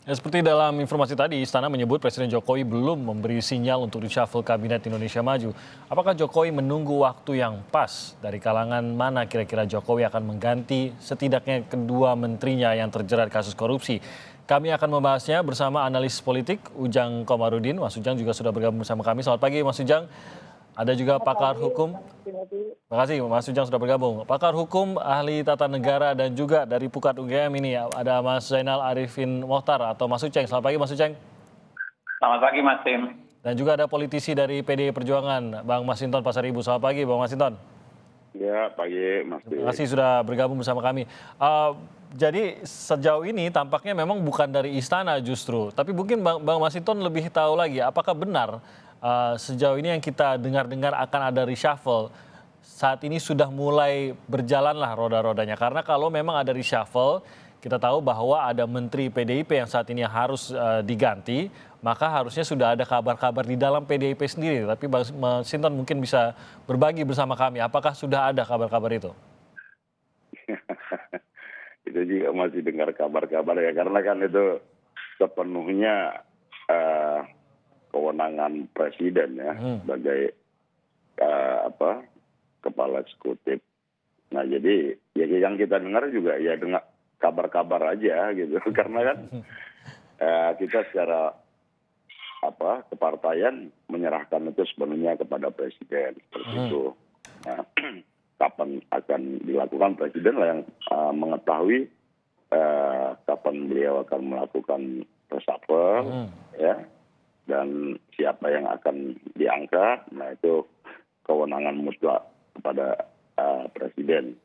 Ya, seperti dalam informasi tadi, Istana menyebut Presiden Jokowi belum memberi sinyal untuk reshuffle Kabinet Indonesia Maju. Apakah Jokowi menunggu waktu yang pas? Dari kalangan mana kira-kira Jokowi akan mengganti setidaknya kedua menterinya yang terjerat kasus korupsi? Kami akan membahasnya bersama analis politik Ujang Komarudin. Mas Ujang juga sudah bergabung bersama kami. Selamat pagi Mas Ujang. Ada juga Selamat pakar pagi, hukum. Bang Timothy. Terima kasih Mas Ujang sudah bergabung. Pakar hukum, ahli tata negara dan juga dari Pukat UGM ini ada Mas Zainal Arifin Mohtar atau Mas Uceng. Selamat pagi Mas Uceng. Selamat pagi Mas Tim. Dan juga ada politisi dari PDI Perjuangan, Bang Masinton Pasaribu. Selamat pagi Bang Masinton. Ya, pagi Mas. Terima kasih sudah bergabung bersama kami. Jadi sejauh ini tampaknya memang bukan dari istana justru, tapi mungkin Bang Masinton lebih tahu lagi apakah benar sejauh ini yang kita dengar-dengar akan ada reshuffle. Saat ini sudah mulai berjalanlah roda-rodanya. Karena kalau memang ada reshuffle, kita tahu bahwa ada Menteri PDIP yang saat ini harus diganti, maka harusnya sudah ada kabar-kabar di dalam PDIP sendiri. Tapi Bang Masinton mungkin bisa berbagi bersama kami, apakah sudah ada kabar-kabar itu? Itu juga masih dengar kabar-kabar ya, karena kan itu sepenuhnya kewenangan presiden ya sebagai kepala eksekutif. Nah jadi ya yang kita dengar juga ya dengar kabar-kabar aja gitu, karena kan kita secara kepartaian menyerahkan itu sepenuhnya kepada presiden seperti itu. Nah, kapan akan dilakukan presiden lah yang mengetahui kapan beliau akan melakukan reshuffle ya, dan siapa yang akan diangkat. Nah itu kewenangan mutlak kepada presiden.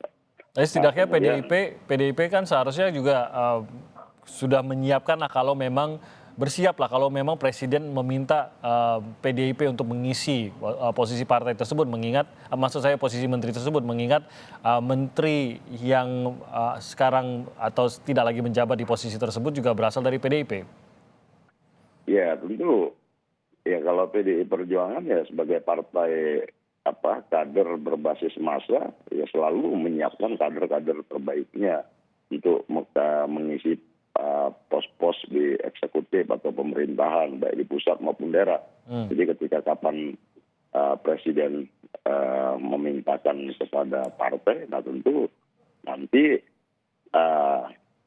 Tapi setidaknya PDIP kan seharusnya juga sudah menyiapkan lah kalau memang bersiap lah kalau memang presiden meminta PDIP untuk mengisi posisi partai tersebut, mengingat maksud saya posisi menteri tersebut, mengingat menteri yang sekarang atau tidak lagi menjabat di posisi tersebut juga berasal dari PDIP. Ya tentu ya, kalau PDI Perjuangan ya sebagai partai kader berbasis massa ya selalu menyiapkan kader-kader terbaiknya untuk mengisi pos-pos di eksekutif atau pemerintahan baik di pusat maupun daerah. Jadi ketika kapan presiden memintakan kepada partai, nah tentu nanti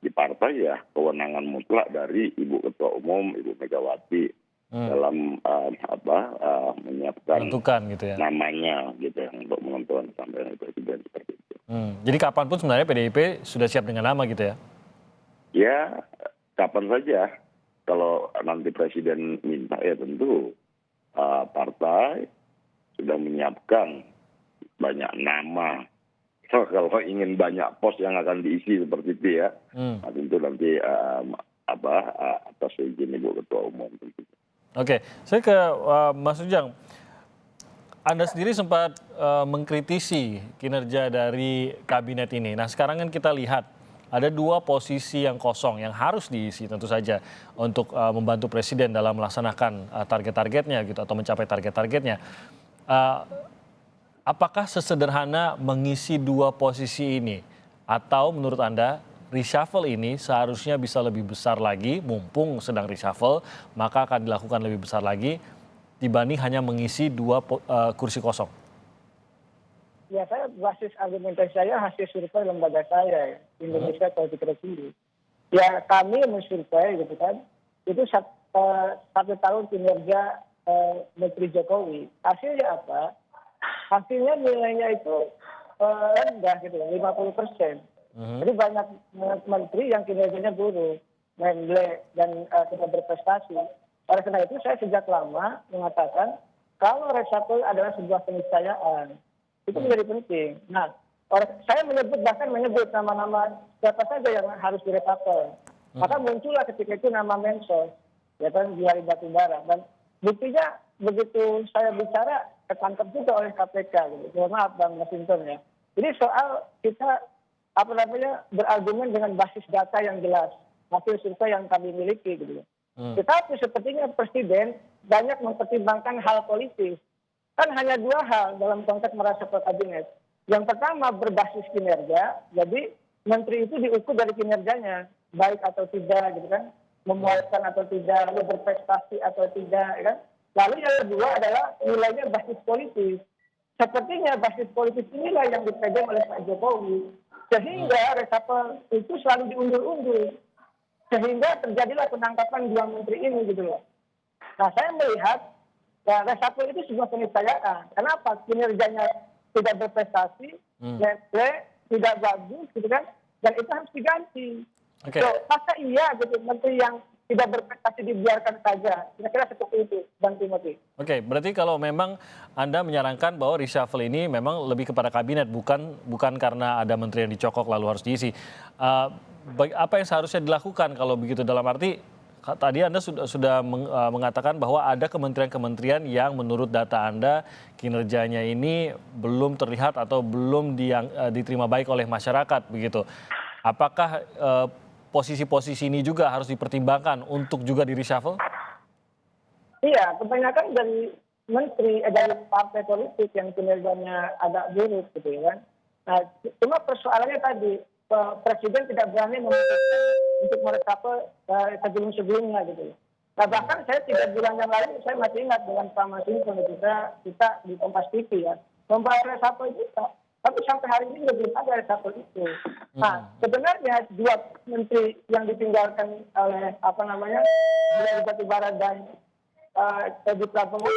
di partai ya kewenangan mutlak dari Ibu Ketua Umum, Ibu Megawati dalam menyiapkan gitu ya, namanya gitu untuk menentukan sampai presiden seperti itu. Jadi kapanpun sebenarnya PDIP sudah siap dengan nama gitu ya? Ya kapan saja kalau nanti presiden minta ya tentu partai sudah menyiapkan banyak nama. So, kalau ingin banyak pos yang akan diisi seperti itu ya, nah, tentu nanti atas izin Ibu Ketua Umum. Oke, saya ke Mas Ujang. Anda sendiri sempat mengkritisi kinerja dari kabinet ini. Nah sekarang kan kita lihat ada dua posisi yang kosong yang harus diisi tentu saja untuk membantu presiden dalam melaksanakan target-targetnya gitu atau mencapai target-targetnya. Apakah sesederhana mengisi dua posisi ini? Atau menurut Anda reshuffle ini seharusnya bisa lebih besar lagi, mumpung sedang reshuffle, maka akan dilakukan lebih besar lagi dibanding hanya mengisi dua kursi kosong? Ya saya basis argumentasi saya hasil survei lembaga saya, Indonesia Politik Review. Ya kami mensurvei gitu kan, itu 1 tahun kinerja Menteri Jokowi. Hasilnya apa? Hasilnya nilainya itu rendah gitu, 50%. Jadi banyak menteri yang kinerjanya buruk, memble dan tidak berprestasi. Oleh karena itu saya sejak lama mengatakan kalau reshuffle adalah sebuah keniscayaan, itu menjadi penting. Nah, saya bahkan menyebut nama-nama siapa saja yang harus direshuffle. Maka muncullah ketika itu nama Mensos, ya kan, Juliari Batubara. Dan buktinya begitu saya bicara ketangkep juga oleh KPK. Gitu. Maaf Bang Masinton ya. Jadi soal kita berargumen dengan basis data yang jelas, hasil survei yang kami miliki gitu. Tetapi sepertinya presiden banyak mempertimbangkan hal politis. Kan hanya dua hal dalam konteks mereshuffle kabinet. Yang pertama berbasis kinerja, jadi menteri itu diukur dari kinerjanya, baik atau tidak gitu kan. memuaskan atau tidak, lalu berprestasi atau tidak, kan? Lalu yang kedua adalah nilainya basis politis. Sepertinya basis politis inilah yang dipegang oleh Pak Jokowi. Sehingga reshuffle itu selalu diundur-undur. Sehingga terjadilah penangkapan dua menteri ini gitu loh. Nah saya melihat reshuffle itu sebuah keniscayaan. Kenapa? Kinerjanya tidak berprestasi, tidak bagus gitu kan, dan itu harus diganti. Oke. So, masa iya gitu menteri yang tidak berprestasi dibiarkan saja? Kira-kira seperti itu, Bang Timothy. Oke, berarti kalau memang Anda menyarankan bahwa reshuffle ini memang lebih kepada kabinet, bukan karena ada menteri yang dicokok lalu harus diisi. Apa yang seharusnya dilakukan kalau begitu, dalam arti tadi Anda sudah mengatakan bahwa ada kementerian-kementerian yang menurut data Anda kinerjanya ini belum terlihat atau belum diterima baik oleh masyarakat begitu. Apakah posisi-posisi ini juga harus dipertimbangkan untuk juga di reshuffle? Iya, kebanyakan dari menteri, dari partai politik yang kinerjanya agak buruk gitu ya kan. Nah, cuma persoalannya tadi, Presiden tidak berani memutuskan untuk mereshuffle sebelum-sebelumnya gitu. Nah, bahkan saya 3 bulan yang lalu, saya masih ingat dengan Pak Masinton, kita di Kompas TV ya, membahas reshuffle itu, tapi sampai hari ini belum ada reshuffle itu. Nah, sebenarnya 2 menteri yang ditinggalkan oleh Budi Batubara dan Edi Prabowo,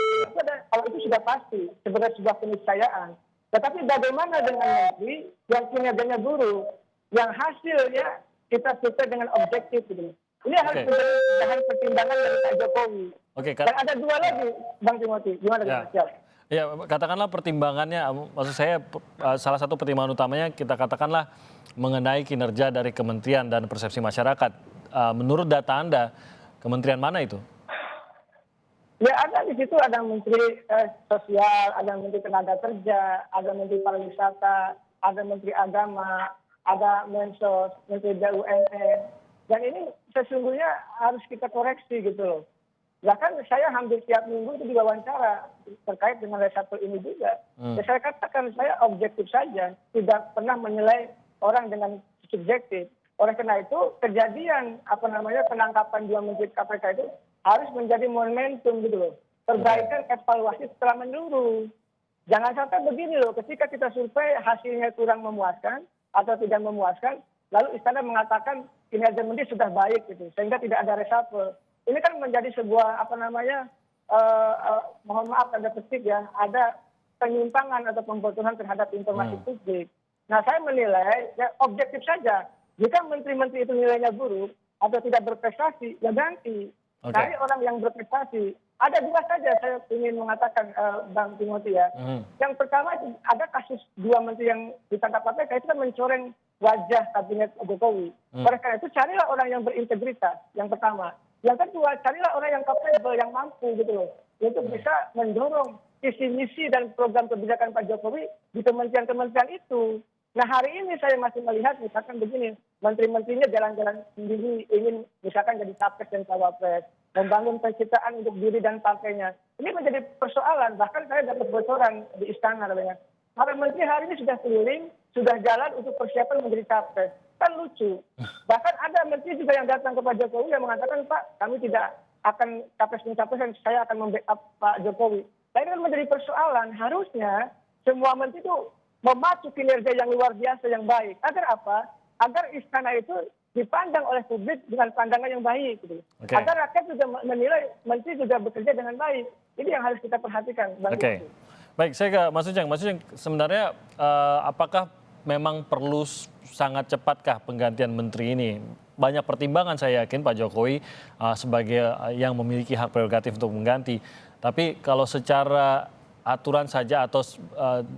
kalau itu sudah pasti sebagai sebuah keniscayaan. Tetapi bagaimana dengan menteri yang kinerjanya buruk, yang hasilnya kita sesuai dengan objektif gitu. Ini harus menjadi bahan pertimbangan dari Pak Jokowi. Dan ada 2 lagi, Bang Timothy. Gimana dengan Mas? Ya, katakanlah pertimbangannya, maksud saya salah satu pertimbangan utamanya kita katakanlah mengenai kinerja dari kementerian dan persepsi masyarakat. Menurut data Anda, kementerian mana itu? Ya ada di situ, ada menteri sosial, ada menteri tenaga kerja, ada menteri pariwisata, ada menteri agama, ada mensos, menteri BUMN. Dan ini sesungguhnya harus kita koreksi gitu loh. Bahkan saya hampir tiap minggu itu diwawancara terkait dengan reshuffle ini juga. Ya saya katakan saya objektif saja, tidak pernah menilai orang dengan subjektif. Oleh karena itu kejadian penangkapan 2 menteri KPK itu harus menjadi momentum gitu loh. Perbaikan evaluasi setelah menurun. Jangan sampai begini loh, ketika kita survei hasilnya kurang memuaskan atau tidak memuaskan, lalu istana mengatakan kinerja menteri sudah baik gitu, sehingga tidak ada reshuffle. Ini kan menjadi sebuah mohon maaf tanda petik ya, ada penyimpangan atau pembodohan terhadap informasi publik. Nah saya menilai ya objektif saja, jika menteri-menteri itu nilainya buruk atau tidak berprestasi, ya ganti. Cari orang yang berprestasi. Ada 2 saja saya ingin mengatakan, Bang Timothy ya. Yang pertama ada kasus 2 menteri yang ditangkap KPK itu kan mencoreng wajah kabinet Jokowi. Oleh karena itu carilah orang yang berintegritas, yang pertama. Yang kedua, carilah orang yang capable, yang mampu gitu loh. Untuk bisa mendorong visi misi dan program kebijakan Pak Jokowi di kementerian-kementerian itu. Nah hari ini saya masih melihat misalkan begini, menteri-menterinya jalan-jalan sendiri ingin misalkan jadi capres dan cawapres, membangun pencitraan untuk diri dan partainya. Ini menjadi persoalan, bahkan saya dapat bocoran di istana katanya. Para menteri hari ini sudah keliling, sudah jalan untuk persiapan menjadi capres. Kan lucu. Bahkan ada menteri juga yang datang ke Pak Jokowi yang mengatakan, Pak, kami tidak akan capres-capres dan saya akan membackup Pak Jokowi. Nah ini kan menjadi persoalan. Harusnya semua menteri itu memacu kinerja yang luar biasa yang baik. Agar apa? Agar istana itu dipandang oleh publik dengan pandangan yang baik. Gitu. Agar rakyat juga menilai menteri juga bekerja dengan baik. Ini yang harus kita perhatikan. Oke. Baik, saya ke Mas Ujang. Mas Ujang, sebenarnya apakah memang perlu sangat cepatkah penggantian menteri ini? Banyak pertimbangan saya yakin Pak Jokowi sebagai yang memiliki hak prerogatif untuk mengganti. Tapi kalau secara aturan saja atau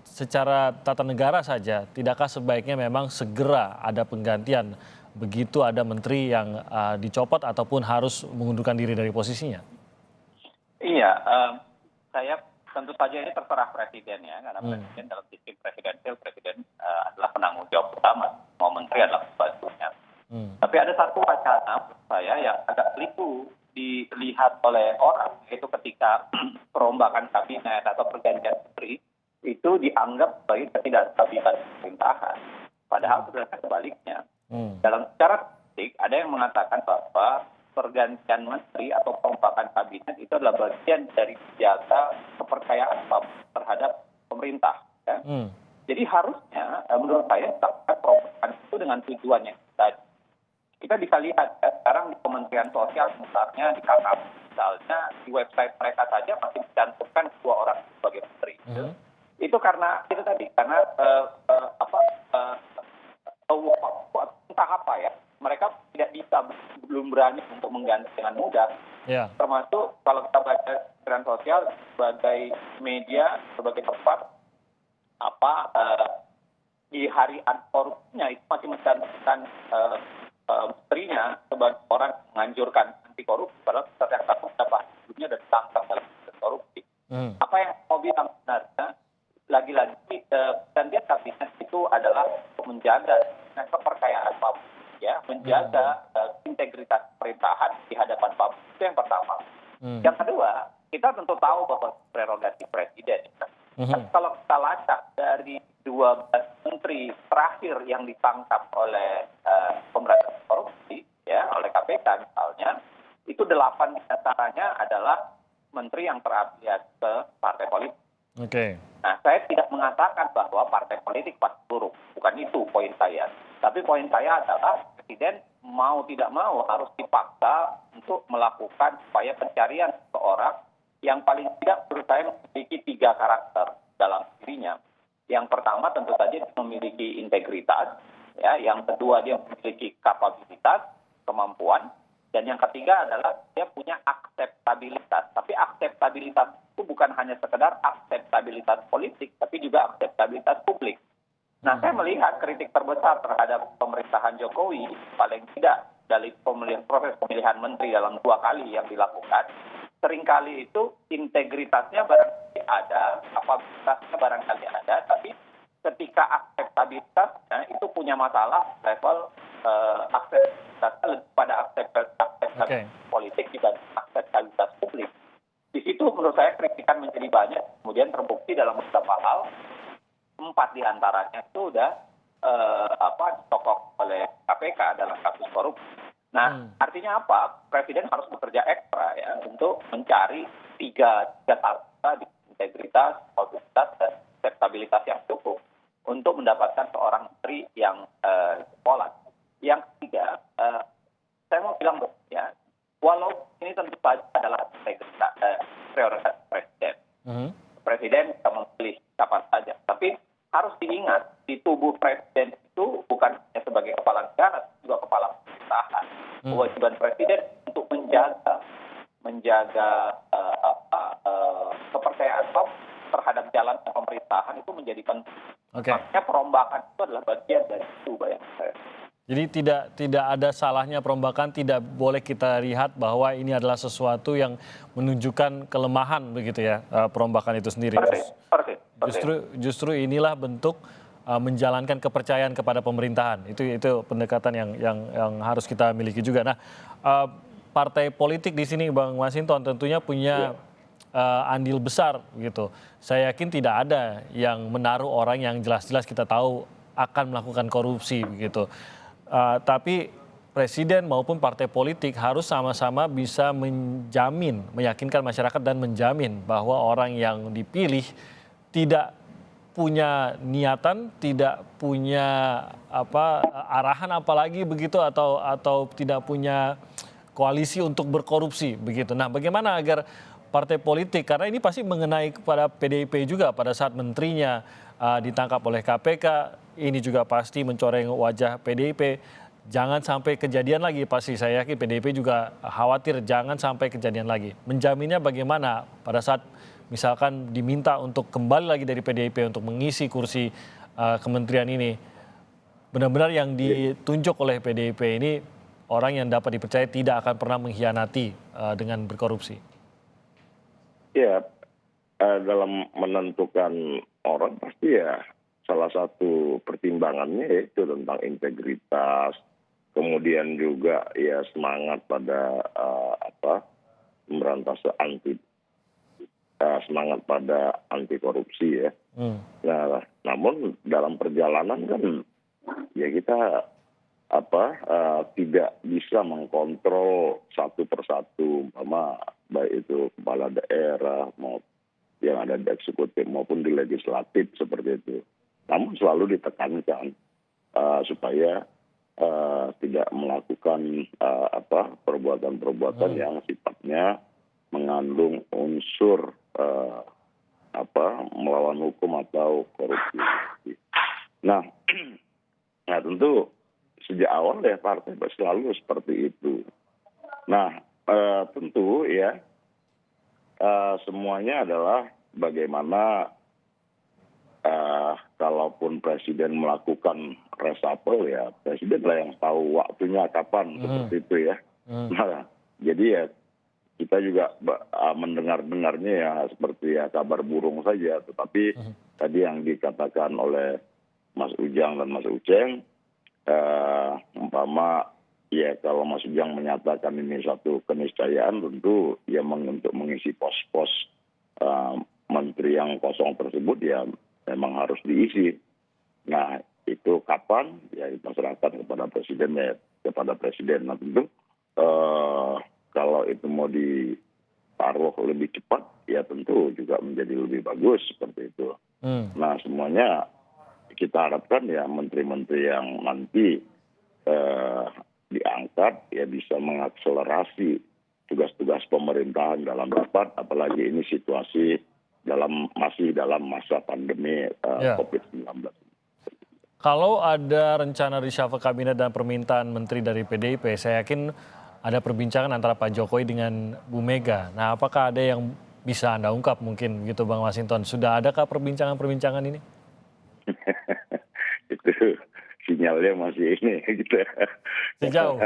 secara tata negara saja, tidakkah sebaiknya memang segera ada penggantian begitu ada menteri yang dicopot ataupun harus mengundurkan diri dari posisinya? Iya, saya tentu saja ini terserah presiden ya, karena presiden dalam sistem presidensial, presiden adalah penanggung jawab utama, mau menteri adalah pembantunya. Tapi ada satu wacana saya yang agak keliru dilihat oleh orang, yaitu ketika perombakan kabinet atau pergantian menteri itu dianggap sebagai ketidakstabilan pemerintahan. Padahal sebenarnya sebaliknya. Dalam secara politik ada yang mengatakan bahwa pergantian menteri atau perombakan kabinet itu adalah bagian dari menjaga kepercayaan publik terhadap pemerintah. Ya. Jadi harusnya menurut saya perombakan itu dengan tujuan yang tadi. Kita bisa lihat ya, sekarang di Kementerian Sosial misalnya di KKP misalnya di website mereka saja masih mencantumkan 2 orang sebagai menteri. Itu karena itu tadi karena entah apa ya, mereka tidak bisa belum berani untuk mengganti dengan mudah. Ya. Termasuk kalau kita baca Kementerian Sosial sebagai media, sebagai tempat di hari korupsinya itu masih mencantumkan menterinya sebagai orang menganjurkan anti korupsi, padahal yang satu dapat sebelumnya dan ditangkap dalam kasus korupsi. Apa yang mau bilang sebenarnya lagi-lagi gantian kabinet itu adalah untuk menjaga kepercayaan publik, ya, menjaga integritas pemerintahan di hadapan publik. Itu yang pertama. Yang kedua, kita tentu tahu bahwa prerogatif presiden. Kalau kita lacak dari 12 menteri terakhir yang ditangkap oleh pemberantasan korupsi, ya, oleh KPK misalnya, itu 8 diantaranya adalah menteri yang terafiliasi ke partai politik. Oke. Nah, saya tidak mengatakan bahwa partai politik pasti buruk, bukan itu poin saya. Tapi poin saya adalah presiden mau tidak mau harus dipaksa untuk melakukan upaya pencarian seseorang yang paling tidak menurut saya memiliki 3 karakter dalam dirinya. Yang pertama tentu saja dia memiliki integritas, ya. Yang kedua dia memiliki kapabilitas, kemampuan, dan yang ketiga adalah dia punya akseptabilitas. Tapi akseptabilitas itu bukan hanya sekedar akseptabilitas politik, tapi juga akseptabilitas publik. Nah, saya melihat kritik terbesar terhadap pemerintahan Jokowi paling tidak dari proses pemilihan menteri dalam 2 kali yang dilakukan. Seringkali itu integritasnya barangkali ada, kapabilitasnya barangkali ada, tapi ketika akseptabilitasnya itu punya masalah level akseptabilitasnya lebih pada akseptabilitas politik dibanding akseptabilitas publik. Di situ menurut saya kritikan menjadi banyak, kemudian terbukti dalam beberapa hal. 4 diantaranya itu sudah ditokok oleh KPK dalam kasus korupsi. Nah, artinya apa? Presiden harus bekerja ekstra ya untuk mencari 3 target di integritas, kapabilitas, dan akseptabilitas yang cukup untuk mendapatkan seorang menteri yang pola. Yang ketiga, saya mau bilang ya, walau ini tentu saja adalah prioritas presiden. Presiden bisa memilih kapan saja, tapi harus diingat di tubuh presiden itu bukan hanya sebagai kepala negara, juga kepala pemerintahan. Kewajiban presiden untuk menjaga kepercayaan publik terhadap jalan pemerintahan itu menjadi penting. Makanya perombakan itu adalah bagian dari itu, bayang saya. Jadi tidak ada salahnya perombakan, tidak boleh kita lihat bahwa ini adalah sesuatu yang menunjukkan kelemahan begitu ya, perombakan itu sendiri. Justru inilah bentuk menjalankan kepercayaan kepada pemerintahan. Itu pendekatan yang harus kita miliki juga. Nah, partai politik di sini Bang Masinton tentunya punya andil besar gitu. Saya yakin tidak ada yang menaruh orang yang jelas-jelas kita tahu akan melakukan korupsi begitu. Tapi presiden maupun partai politik harus sama-sama bisa menjamin, meyakinkan masyarakat dan menjamin bahwa orang yang dipilih tidak punya niatan, tidak punya arahan apalagi begitu atau tidak punya koalisi untuk berkorupsi begitu. Nah, bagaimana agar partai politik, karena ini pasti mengenai kepada PDIP juga pada saat menterinya ditangkap oleh KPK, ini juga pasti mencoreng wajah PDIP. Jangan sampai kejadian lagi, pasti saya yakin PDIP juga khawatir jangan sampai kejadian lagi. Menjaminnya bagaimana pada saat misalkan diminta untuk kembali lagi dari PDIP untuk mengisi kursi kementerian ini, benar-benar yang ditunjuk oleh PDIP ini orang yang dapat dipercaya tidak akan pernah mengkhianati dengan berkorupsi. Ya, dalam menentukan orang pasti ya salah satu pertimbangannya yaitu tentang integritas, kemudian juga ya semangat pada pemberantasan semangat pada anti korupsi ya. Nah, namun dalam perjalanan kan ya kita tidak bisa mengkontrol satu persatu, umpama baik itu kepala daerah mau yang ada di eksekutif maupun di legislatif seperti itu. Namun selalu ditekankan supaya tidak melakukan perbuatan-perbuatan yang sifatnya mengandung unsur melawan hukum atau korupsi. Nah, nah tentu sejak awal ya partai selalu seperti itu. Nah, tentu ya semuanya adalah bagaimana kalaupun presiden melakukan reshuffle ya presiden lah yang tahu waktunya kapan seperti itu ya. Nah, jadi ya kita juga mendengarnya ya seperti ya kabar burung saja. Tetapi tadi yang dikatakan oleh Mas Ujang dan Mas Uceng, umpama ya kalau Mas Ujang menyatakan ini satu keniscayaan tentu ya untuk mengisi pos-pos menteri yang kosong tersebut ya memang harus diisi. Nah itu kapan ya diserahkan kepada presiden ya kepada presiden. Nah tentu kalau itu mau ditaruh lebih cepat ya tentu juga menjadi lebih bagus seperti itu. Nah semuanya kita harapkan ya menteri-menteri yang nanti diangkat ya bisa mengakselerasi tugas-tugas pemerintahan dalam rapat, apalagi ini situasi masih dalam masa pandemi COVID-19. Kalau ada rencana reshuffle kabinet dan permintaan menteri dari PDIP, saya yakin ada perbincangan antara Pak Jokowi dengan Bu Mega. Nah, apakah ada yang bisa Anda ungkap mungkin begitu Bang Masinton? Sudah adakah perbincangan-perbincangan ini? Itu sinyalnya masih ini gitu. Sejauh?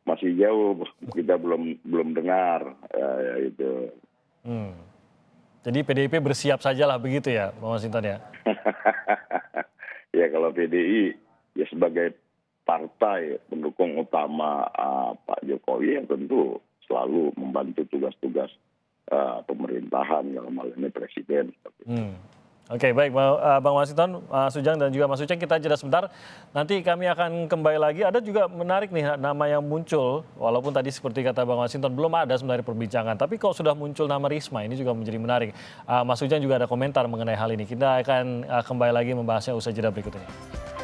Masih jauh, kita belum dengar itu. Jadi PDIP bersiap sajalah begitu ya, Bang Masinton ya? Ya kalau PDI ya sebagai partai pendukung utama Pak Jokowi yang tentu selalu membantu tugas-tugas pemerintahan dalam hal ini presiden. Oke, baik Bang Masinton, Mas Ujang dan juga Mas Uceng, kita jeda sebentar. Nanti kami akan kembali lagi. Ada juga menarik nih nama yang muncul, walaupun tadi seperti kata Bang Masinton belum ada sebenarnya perbincangan. Tapi kalau sudah muncul nama Risma, ini juga menjadi menarik. Mas Ujang juga ada komentar mengenai hal ini. Kita akan kembali lagi membahasnya usai jeda berikut ini.